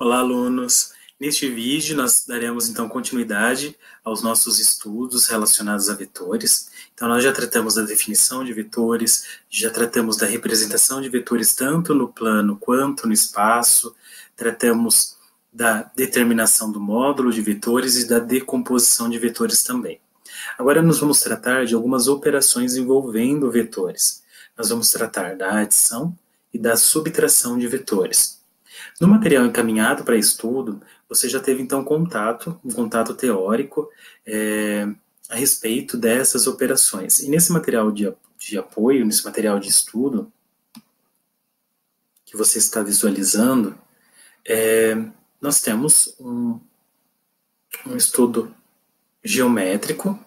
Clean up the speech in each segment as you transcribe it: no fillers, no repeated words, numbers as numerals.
Olá, alunos! Neste vídeo, nós daremos então continuidade aos nossos estudos relacionados a vetores. Então, nós já tratamos da definição de vetores, já tratamos da representação de vetores tanto no plano quanto no espaço, tratamos da determinação do módulo de vetores e da decomposição de vetores também. Agora, nós vamos tratar de algumas operações envolvendo vetores. Nós vamos tratar da adição e da subtração de vetores. No material encaminhado para estudo, você já teve então um contato teórico a respeito dessas operações. E nesse material de apoio, nesse material de estudo que você está visualizando, nós temos um estudo geométrico,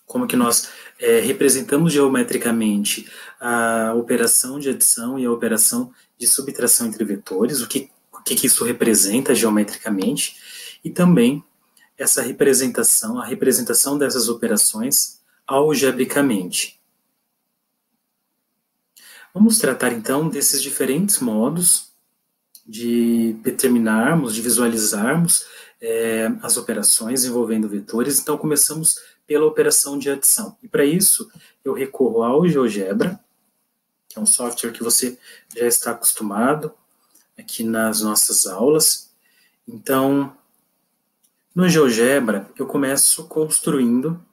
como que nós representamos geometricamente a operação de adição e a operação de subtração entre vetores, o que isso representa geometricamente, e também essa representação, a representação dessas operações algebricamente. Vamos tratar então desses diferentes modos de determinarmos, de visualizarmos as operações envolvendo vetores. Então, começamos pela operação de adição. E para isso, eu recorro ao GeoGebra, que é um software que você já está acostumado aqui nas nossas aulas. Então, no GeoGebra, eu começo construindo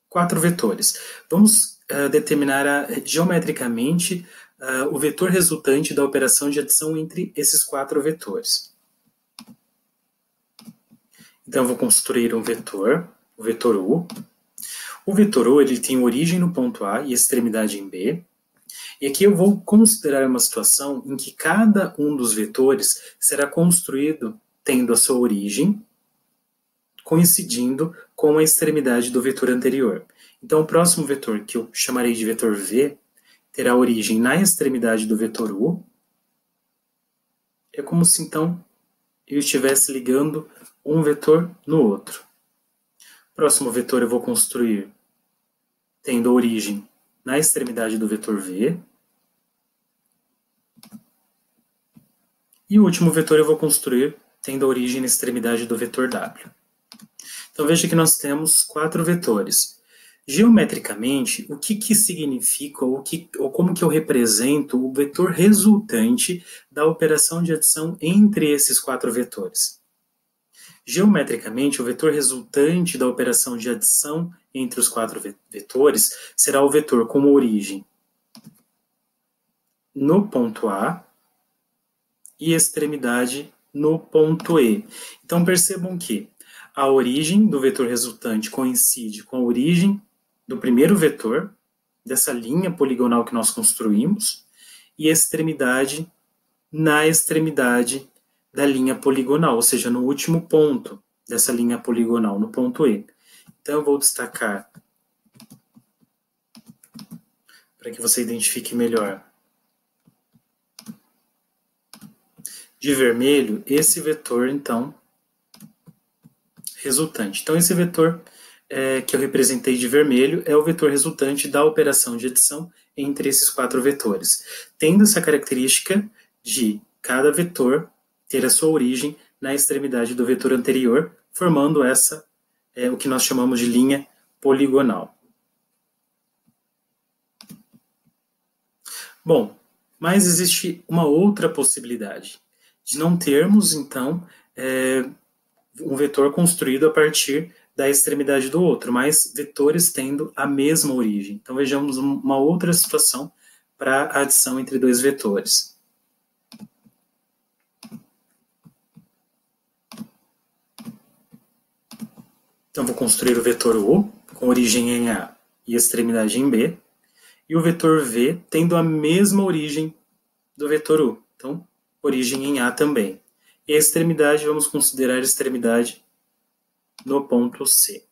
4 vetores. Vamos determinar geometricamente o vetor resultante da operação de adição entre esses 4 vetores. Então, eu vou construir um vetor, o vetor U. O vetor U ele tem origem no ponto A e extremidade em B. E aqui eu vou considerar uma situação em que cada um dos vetores será construído tendo a sua origem coincidindo com a extremidade do vetor anterior. Então, o próximo vetor, que eu chamarei de vetor V, terá origem na extremidade do vetor U. É como se, então, eu estivesse ligando um vetor no outro. O próximo vetor eu vou construir tendo origem na extremidade do vetor V. E o último vetor eu vou construir tendo origem na extremidade do vetor W. Então, veja que nós temos 4 vetores. Geometricamente, o que significa ou como que eu represento o vetor resultante da operação de adição entre esses 4 vetores? Geometricamente, o vetor resultante da operação de adição entre os 4 vetores será o vetor com origem no ponto A e extremidade no ponto E. Então, percebam que a origem do vetor resultante coincide com a origem do primeiro vetor, dessa linha poligonal que nós construímos, e a extremidade na extremidade da linha poligonal, ou seja, no último ponto dessa linha poligonal, no ponto E. Então, eu vou destacar, para que você identifique melhor, de vermelho, esse vetor, então, resultante. Então, esse vetor que eu representei de vermelho é o vetor resultante da operação de adição entre esses 4 vetores, tendo essa característica de cada vetor ter a sua origem na extremidade do vetor anterior, formando essa, o que nós chamamos de linha poligonal. Bom, mas existe uma outra possibilidade, de não termos, então, um vetor construído a partir da extremidade do outro, mas vetores tendo a mesma origem. Então, vejamos uma outra situação para a adição entre 2 vetores. Então, vou construir o vetor U, com origem em A e extremidade em B, e o vetor V tendo a mesma origem do vetor U. Então, origem em A também. E a extremidade, vamos considerar a extremidade no ponto C.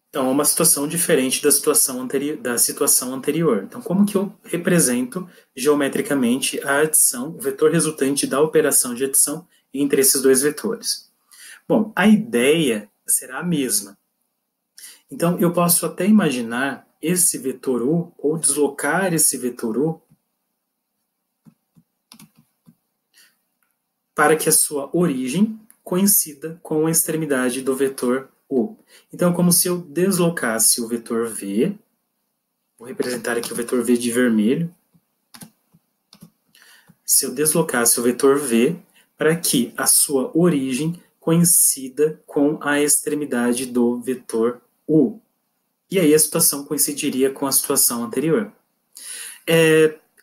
Então, é uma situação diferente da situação anterior. Então, como que eu represento geometricamente a adição, o vetor resultante da operação de adição entre esses 2 vetores? Bom, a ideia será a mesma. Então, eu posso até imaginar esse vetor U, ou deslocar esse vetor U para que a sua origem coincida com a extremidade do vetor U. Então, como se eu deslocasse o vetor V, vou representar aqui o vetor V de vermelho, se eu deslocasse o vetor V para que a sua origem coincida com a extremidade do vetor U. E aí a situação coincidiria com a situação anterior.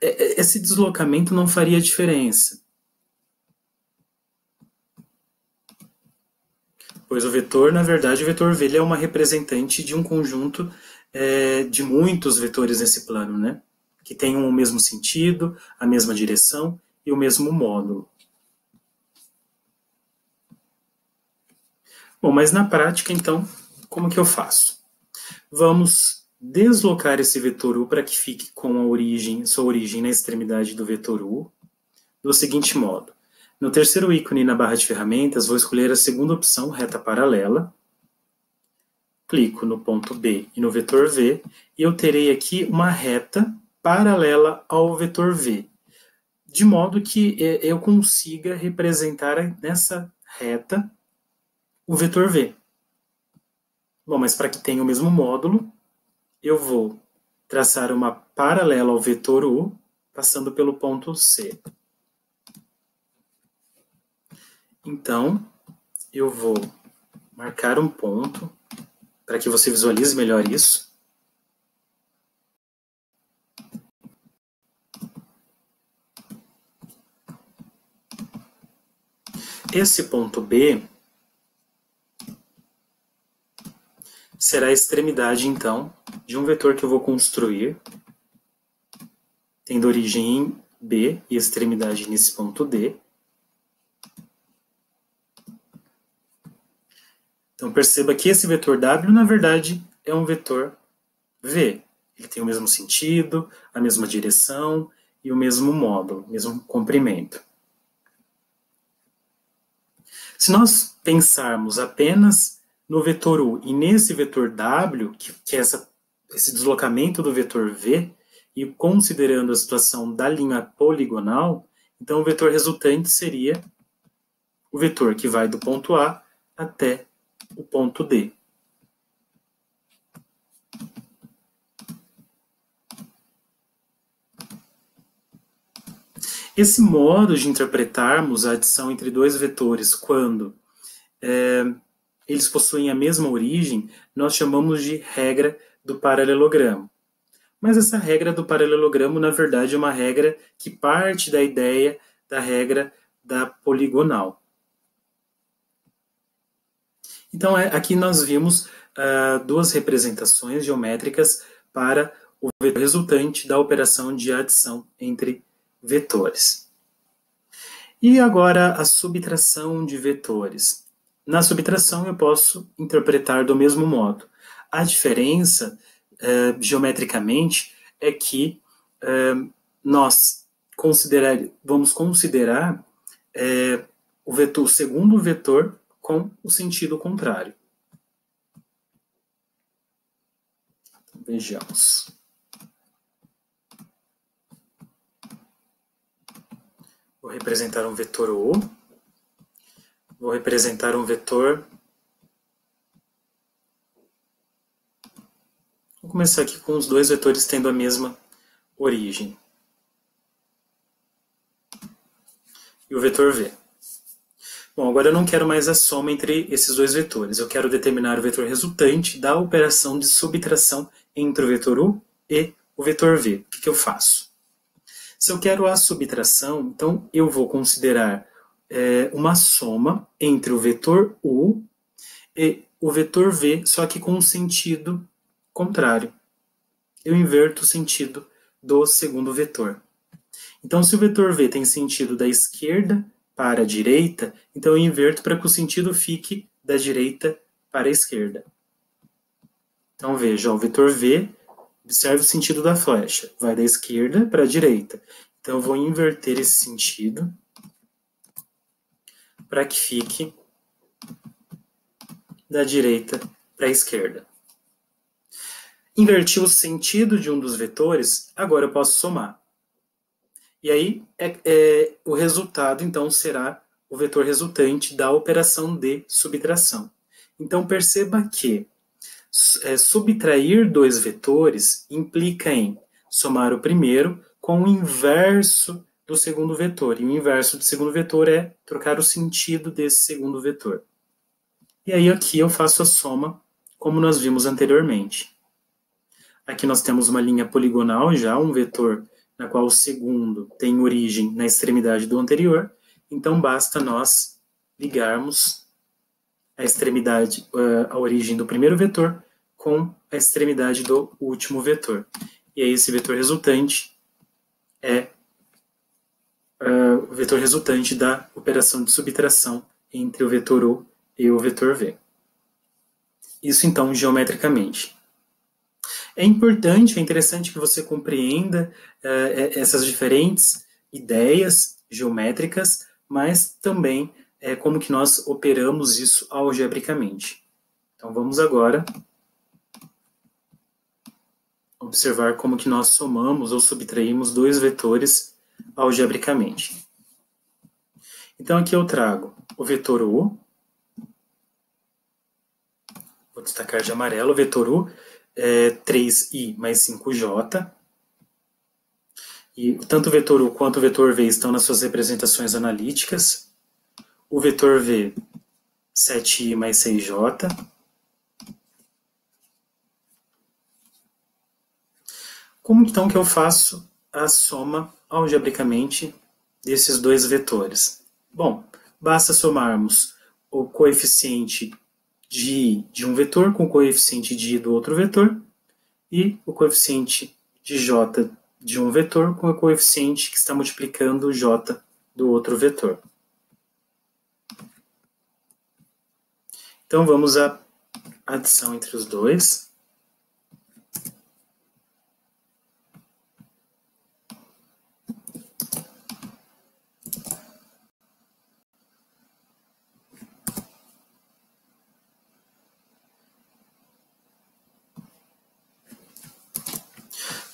Esse deslocamento não faria diferença, pois o vetor, na verdade, o vetor V ele é uma representante de um conjunto de muitos vetores nesse plano, né? Que tenham o mesmo sentido, a mesma direção e o mesmo módulo. Bom, mas na prática, então, como que eu faço? Vamos deslocar esse vetor U para que fique com sua origem na extremidade do vetor U, do seguinte modo. No terceiro ícone na barra de ferramentas, vou escolher a segunda opção, reta paralela. Clico no ponto B e no vetor V, e eu terei aqui uma reta paralela ao vetor V, de modo que eu consiga representar nessa reta o vetor V. Bom, mas para que tenha o mesmo módulo, eu vou traçar uma paralela ao vetor U, passando pelo ponto C. Então, eu vou marcar um ponto, para que você visualize melhor isso. Esse ponto B será a extremidade, então, de um vetor que eu vou construir, tendo origem em B e extremidade nesse ponto D. Então, perceba que esse vetor W, na verdade, é um vetor V. Ele tem o mesmo sentido, a mesma direção e o mesmo módulo, o mesmo comprimento. Se nós pensarmos apenas no vetor U e nesse vetor W, que é esse deslocamento do vetor V, e considerando a situação da linha poligonal, então o vetor resultante seria o vetor que vai do ponto A até o ponto D. Esse modo de interpretarmos a adição entre dois vetores quando eles possuem a mesma origem, nós chamamos de regra do paralelogramo. Mas essa regra do paralelogramo, na verdade, é uma regra que parte da ideia da regra da poligonal. Então, aqui nós vimos duas representações geométricas para o vetor resultante da operação de adição entre vetores. E agora a subtração de vetores. Na subtração eu posso interpretar do mesmo modo. A diferença, geometricamente, é que nós vamos considerar o segundo vetor com o sentido contrário. Então, vejamos. Vou representar um vetor U. Vou representar um vetor. Vou começar aqui com os dois vetores tendo a mesma origem. E o vetor V. Bom, agora eu não quero mais a soma entre esses dois vetores. Eu quero determinar o vetor resultante da operação de subtração entre o vetor U e o vetor V. O que eu faço? Se eu quero a subtração, então eu vou considerar uma soma entre o vetor U e o vetor V, só que com um sentido contrário. Eu inverto o sentido do segundo vetor. Então, se o vetor V tem sentido da esquerda para a direita, então eu inverto para que o sentido fique da direita para a esquerda. Então, veja, o vetor V, observe o sentido da flecha, vai da esquerda para a direita. Então, eu vou inverter esse sentido para que fique da direita para a esquerda. Inverti o sentido de um dos vetores, agora eu posso somar. E aí, o resultado, então, será o vetor resultante da operação de subtração. Então, perceba que subtrair dois vetores implica em somar o primeiro com o inverso do segundo vetor. E o inverso do segundo vetor é trocar o sentido desse segundo vetor. E aí aqui eu faço a soma, como nós vimos anteriormente. Aqui nós temos uma linha poligonal já, um vetor na qual o segundo tem origem na extremidade do anterior. Então basta nós ligarmos a extremidade, a origem do primeiro vetor com a extremidade do último vetor. E aí esse vetor resultante é o vetor resultante da operação de subtração entre o vetor U e o vetor V. Isso então geometricamente. É importante, é interessante que você compreenda essas diferentes ideias geométricas, mas também como que nós operamos isso algebricamente. Então vamos agora observar como que nós somamos ou subtraímos dois vetores algebricamente. Então aqui eu trago o vetor U, vou destacar de amarelo, o vetor U é 3i mais 5j, e tanto o vetor U quanto o vetor V estão nas suas representações analíticas. O vetor V, 7i mais 6j. Como então que eu faço a soma algebricamente desses dois vetores? Bom, basta somarmos o coeficiente de I de um vetor com o coeficiente de I do outro vetor e o coeficiente de J de um vetor com o coeficiente que está multiplicando J do outro vetor. Então vamos à adição entre os dois.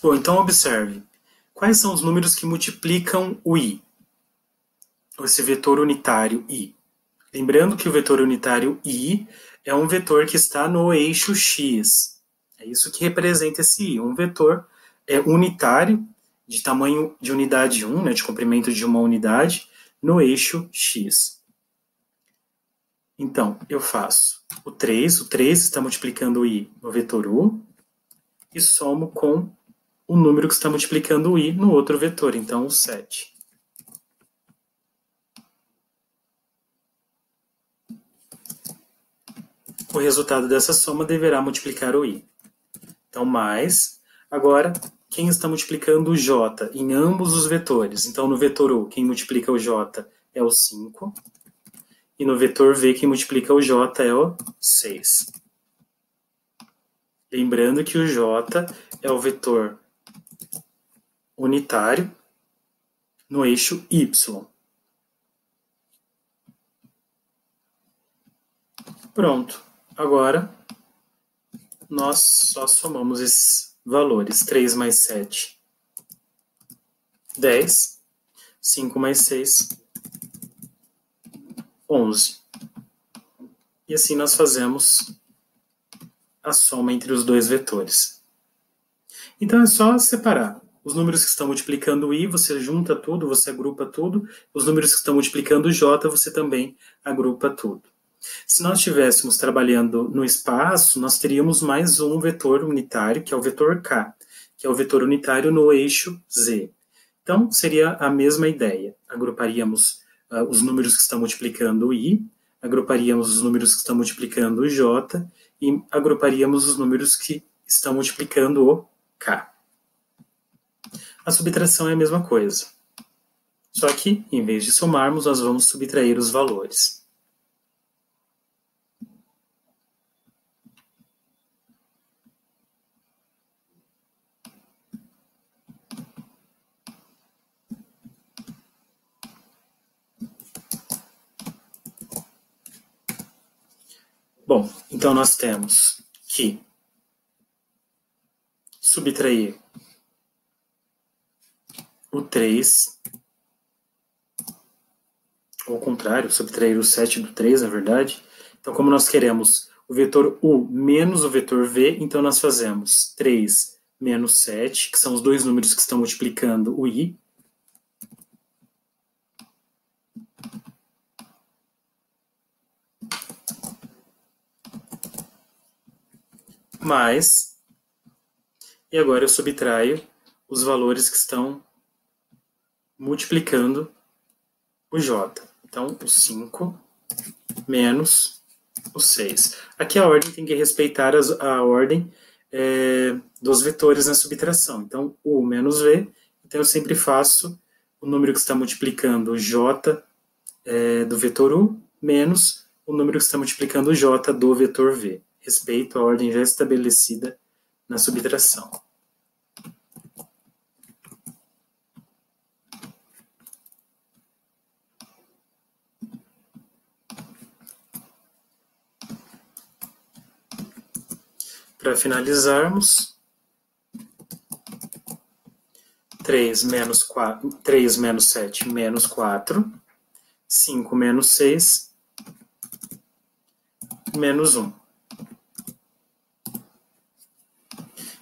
Bom, então observe. Quais são os números que multiplicam o I? Esse vetor unitário I. Lembrando que o vetor unitário I é um vetor que está no eixo X. É isso que representa esse I. Um vetor unitário, de tamanho de unidade 1, né, de comprimento de uma unidade, no eixo X. Então, eu faço o 3 está multiplicando o I no vetor U, e somo com o número que está multiplicando o I no outro vetor, então o 7. O resultado dessa soma deverá multiplicar o I. Então, mais. Agora, quem está multiplicando o J em ambos os vetores? Então, no vetor U, quem multiplica o J é o 5. E no vetor V, quem multiplica o J é o 6. Lembrando que o J é o vetor unitário no eixo Y. Pronto. Agora, nós só somamos esses valores. 3 mais 7, 10. 5 mais 6, 11. E assim nós fazemos a soma entre os dois vetores. Então é só separar. Os números que estão multiplicando o I, você junta tudo, você agrupa tudo. Os números que estão multiplicando o J, você também agrupa tudo. Se nós estivéssemos trabalhando no espaço, nós teríamos mais um vetor unitário, que é o vetor K, que é o vetor unitário no eixo Z. Então, seria a mesma ideia. Agruparíamos os números que estão multiplicando o I, agruparíamos os números que estão multiplicando o J e agruparíamos os números que estão multiplicando o K. A subtração é a mesma coisa. Só que, em vez de somarmos, nós vamos subtrair os valores. Bom, então nós temos que subtrair o 3, ou ao contrário, subtrair o 7 do 3, na verdade. Então, como nós queremos o vetor U menos o vetor V, então nós fazemos 3 menos 7, que são os dois números que estão multiplicando o I, mais, e agora eu subtraio os valores que estão multiplicando o J. Então, o 5 menos o 6. Aqui a ordem tem que respeitar a ordem dos vetores na subtração. Então, U menos V. Então, eu sempre faço o número que está multiplicando o J do vetor U menos o número que está multiplicando o J do vetor V. Respeito a ordem já estabelecida na subtração. Para finalizarmos, 3 menos 7 menos 4, 5 menos 6, menos 1.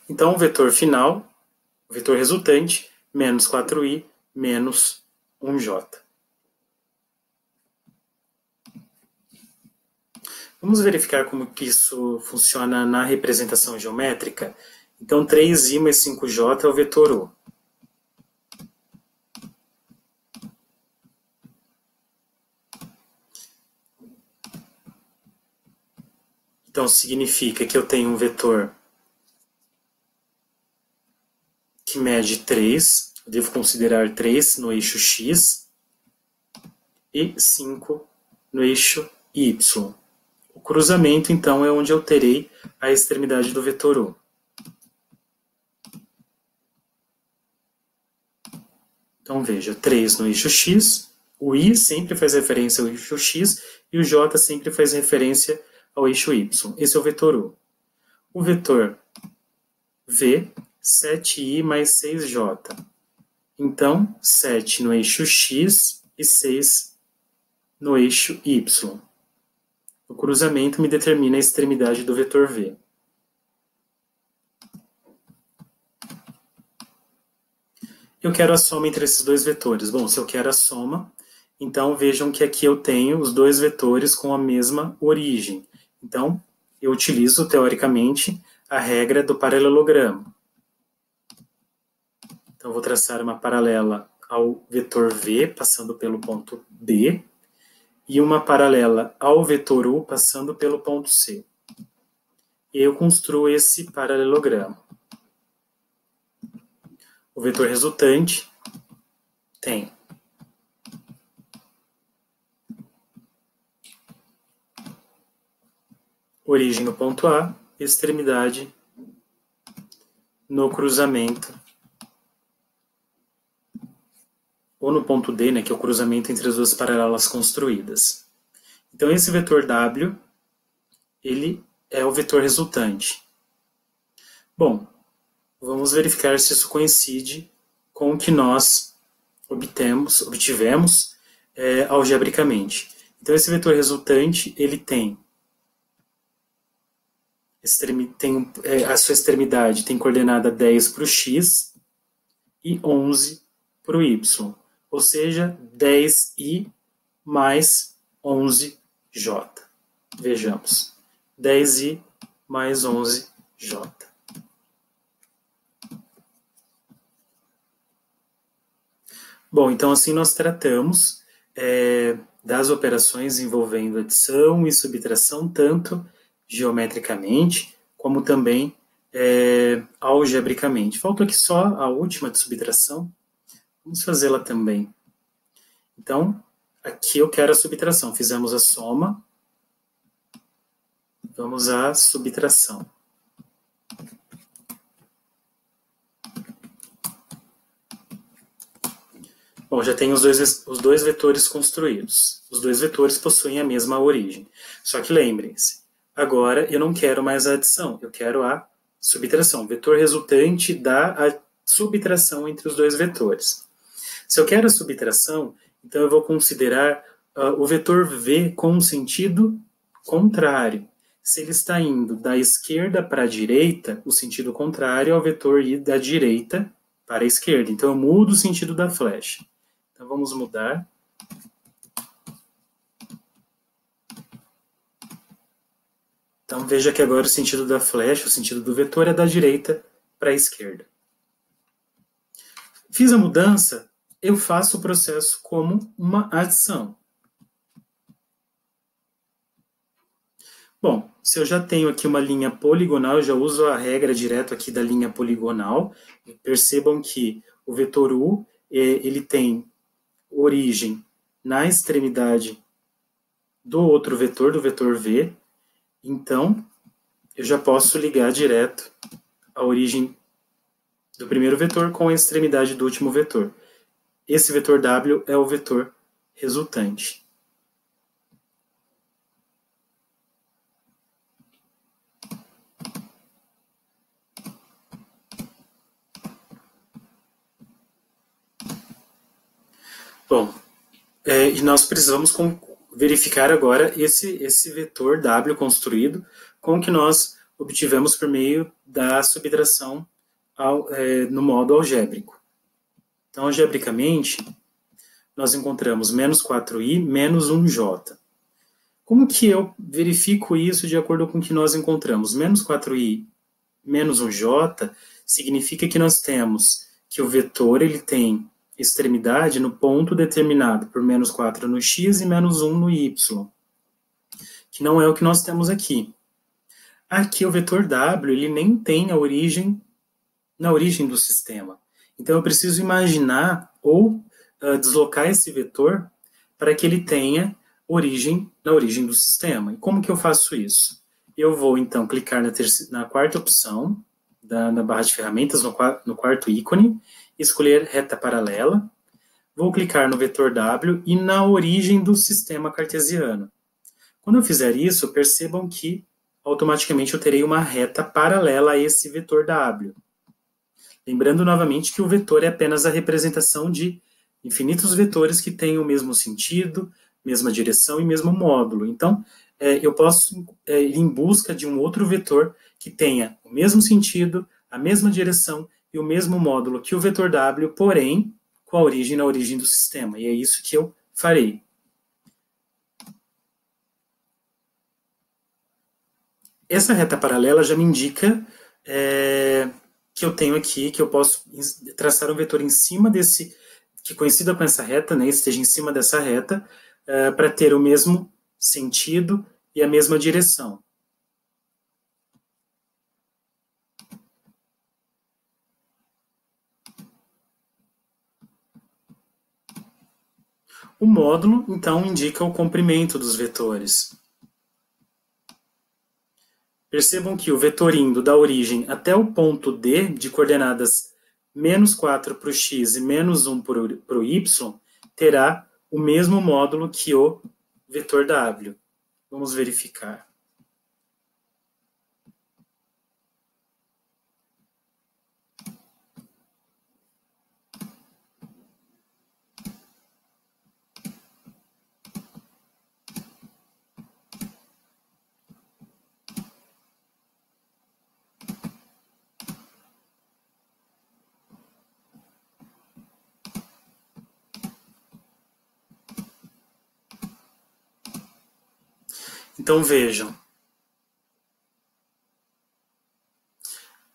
Então, o vetor final, o vetor resultante, menos 4i, menos 1j. Vamos verificar como que isso funciona na representação geométrica. Então, 3i mais 5j é o vetor U. Então, significa que eu tenho um vetor que mede 3, eu devo considerar 3 no eixo x e 5 no eixo y. O cruzamento, então, é onde eu terei a extremidade do vetor U. Então, veja, 3 no eixo x, o i sempre faz referência ao eixo x e o j sempre faz referência ao eixo y. Esse é o vetor U. O vetor v, 7i mais 6j. Então, 7 no eixo x e 6 no eixo y. O cruzamento me determina a extremidade do vetor v. Eu quero a soma entre esses dois vetores. Bom, se eu quero a soma, então vejam que aqui eu tenho os dois vetores com a mesma origem. Então, eu utilizo, teoricamente, a regra do paralelogramo. Então, vou traçar uma paralela ao vetor v, passando pelo ponto B, e uma paralela ao vetor U, passando pelo ponto C. E eu construo esse paralelogramo. O vetor resultante tem origem no ponto A e extremidade no cruzamento, ou no ponto D, né, que é o cruzamento entre as duas paralelas construídas. Então, esse vetor W, ele é o vetor resultante. Bom, vamos verificar se isso coincide com o que nós obtivemos algebricamente. Então, esse vetor resultante, ele tem a sua extremidade tem coordenada 10 para o x e 11 para o y. Ou seja, 10i mais 11j. Vejamos. 10i mais 11j. Bom, então assim nós tratamos das operações envolvendo adição e subtração, tanto geometricamente, como também algebricamente. Falta aqui só a última de subtração. Vamos fazê-la também. Então, aqui eu quero a subtração. Fizemos a soma. Vamos à subtração. Bom, já tenho os dois vetores construídos. Os dois vetores possuem a mesma origem. Só que lembrem-se, agora eu não quero mais a adição, eu quero a subtração. O vetor resultante dá a subtração entre os dois vetores. Se eu quero a subtração, então eu vou considerar o vetor V com um sentido contrário. Se ele está indo da esquerda para a direita, o sentido contrário é o vetor ir da direita para a esquerda. Então, eu mudo o sentido da flecha. Então, vamos mudar. Então, veja que agora o sentido da flecha, o sentido do vetor é da direita para a esquerda. Fiz a mudança, eu faço o processo como uma adição. Bom, se eu já tenho aqui uma linha poligonal, eu já uso a regra direto aqui da linha poligonal. Percebam que o vetor U, ele tem origem na extremidade do outro vetor, do vetor V. Então, eu já posso ligar direto a origem do primeiro vetor com a extremidade do último vetor. Esse vetor W é o vetor resultante. Bom, e nós precisamos verificar agora esse vetor W construído com o que nós obtivemos por meio da subtração no modo algébrico. Então, algebricamente, nós encontramos menos 4i menos 1j. Como que eu verifico isso de acordo com o que nós encontramos? Menos 4i menos 1j significa que nós temos que o vetor ele tem extremidade no ponto determinado por menos 4 no x e menos 1 no y, que não é o que nós temos aqui. Aqui o vetor w ele nem tem a origem na origem do sistema. Então eu preciso imaginar ou deslocar esse vetor para que ele tenha origem na origem do sistema. E como que eu faço isso? Eu vou então clicar na quarta opção na barra de ferramentas, no quarto ícone, escolher reta paralela, vou clicar no vetor W e na origem do sistema cartesiano. Quando eu fizer isso, percebam que automaticamente eu terei uma reta paralela a esse vetor W. Lembrando novamente que o vetor é apenas a representação de infinitos vetores que têm o mesmo sentido, mesma direção e mesmo módulo. Então, eu posso ir em busca de um outro vetor que tenha o mesmo sentido, a mesma direção e o mesmo módulo que o vetor W, porém, com a origem na origem do sistema. E é isso que eu farei. Essa reta paralela já me indica que eu tenho aqui, que eu posso traçar um vetor em cima desse, que coincida com essa reta, né, esteja em cima dessa reta, para ter o mesmo sentido e a mesma direção. O módulo, então, indica o comprimento dos vetores. Percebam que o vetor indo da origem até o ponto D, de coordenadas menos 4 para o x e menos 1 para o y, terá o mesmo módulo que o vetor W. Vamos verificar. Então, vejam.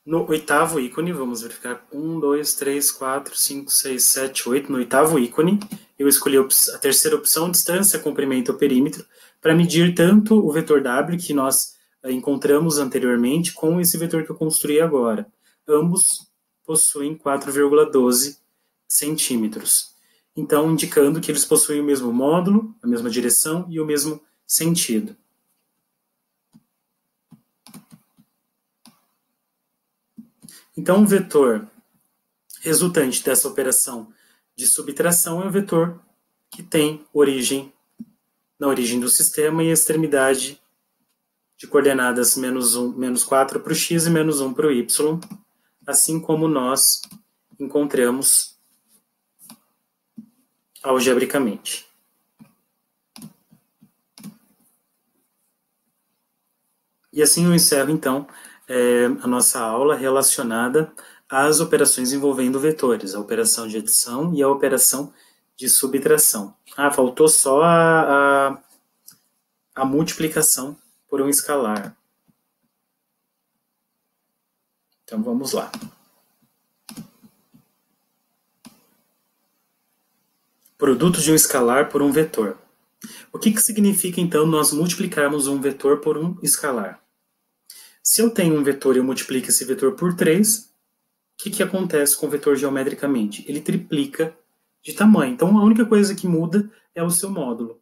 No oitavo ícone, vamos verificar 1, 2, 3, 4, 5, 6, 7, 8. No oitavo ícone, eu escolhi a terceira opção, distância, comprimento ou perímetro, para medir tanto o vetor W, que nós encontramos anteriormente, com esse vetor que eu construí agora. Ambos possuem 4,12 centímetros. Então, indicando que eles possuem o mesmo módulo, a mesma direção e o mesmo sentido. Então, o vetor resultante dessa operação de subtração é o vetor que tem origem na origem do sistema e extremidade de coordenadas menos 4 para o x e menos 1 para o y, assim como nós encontramos algebricamente. E assim eu encerro, então, a nossa aula relacionada às operações envolvendo vetores, a operação de adição e a operação de subtração. Faltou só a multiplicação por um escalar. Então, vamos lá. Produto de um escalar por um vetor. O que significa, então, nós multiplicarmos um vetor por um escalar? Se eu tenho um vetor e eu multiplico esse vetor por 3, o que acontece com o vetor geometricamente? Ele triplica de tamanho. Então, a única coisa que muda é o seu módulo.